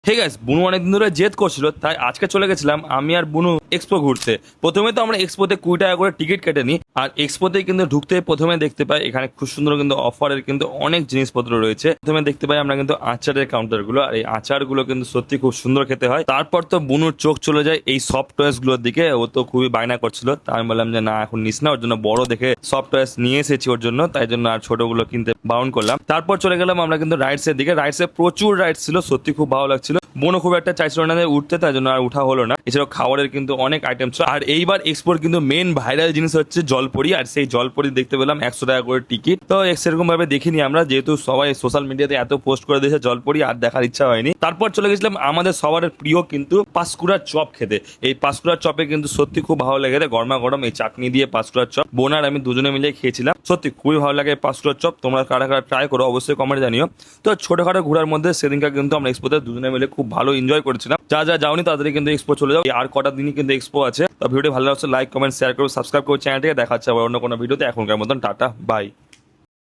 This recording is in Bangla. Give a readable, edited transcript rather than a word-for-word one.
ঠিক আছে, বুনু অনেকদিন ধরে জেদ করছিল, তাই আজকে চলে গেছিলাম আমি আর বুনু এক্সপো ঘুরতে। প্রথমে তো আমরা এক্সপোতে 20 টাকা করে টিকিট কেটে নিই, আর এক্সপোতে কিন্তু ঢুকতে প্রথমে দেখতে পাই এখানে খুব সুন্দর কিন্তু অফারের কিন্তু অনেক জিনিসপত্র রয়েছে। প্রথমে দেখতে পাই আমরা কিন্তু আচারের কাউন্টার গুলো, আর এই আচারগুলো কিন্তু সত্যি খুব সুন্দর খেতে হয়। তারপর তো বুনুর চোখ চলে যায় এই সফট টয়েস গুলোর দিকে, ও তো খুবই বায়না করছিল, তাই আমি বললাম যে না এখন নিস না, ওর জন্য বড় দেখে সফট টয়েস নিয়ে এসেছি ওর জন্য, তাই জন্য আর ছোটগুলো কিনতে বারণ করলাম। তারপর চলে গেলাম আমরা কিন্তু রাইডস এর দিকে। রাইডস এ প্রচুর রাইডস ছিল, সত্যি খুব ভালো লাগছিল। বোনও খুব একটা চাইছিল না যে উঠতে, তাই জন্য আর উঠা হলো না। এছাড়াও খাবারের কিন্তু অনেক আইটেম ছিল। আর এইবার এক্সপোর কিন্তু মেন ভাইরাল জিনিস হচ্ছে জলপরি, আর সেই জলপরি দেখতে পেলাম 100 টাকা করে টিকিট। তো সেরকম ভাবে দেখিনি আমরা, যেহেতু সবাই সোশ্যাল মিডিয়াতে এত পোস্ট করে দিয়েছে জলপরি, আর দেখার ইচ্ছা হয়নি। তারপর চলে গেছিলাম আমাদের সবার প্রিয় কিন্তু পাঁশকুড়ার চপ খেতে। এই পাঁশকুড়ার চপে কিন্তু সত্যি খুব ভালো লেগেছে, গরমা গরম এই চাটনি দিয়ে পাঁশকুড়ার চপ বোন আর আমি দুজনে মিলে খেয়েছিলাম। সত্যি খুবই ভালো লাগে পাঁশকুড়ার চপ। তোমরা কারা কারা ট্রাই করো অবশ্যই কমেন্টে জানিও। তো ছোটখাটো ঘোরার মধ্যে সেদিনকার কিন্তু আমরা এক্সপোতে দুজনে মিলে খুব ভালো এনজয় করেছিলাম। যা যা যাওনি তাড়াতাড়ি কিন্তু এক্সপো চলে যাও, আর কটা দিনই কিন্তু এক্সপো আছে। তো ভিডিও ভালো লাগছে লাইক কমেন্ট শেয়ার করো, সাবস্ক্রাইব করো চ্যানেলটিকে। দেখা হচ্ছে আবার অন্য কোনো ভিডিওতে। এখনকার মতন টাটা বাই।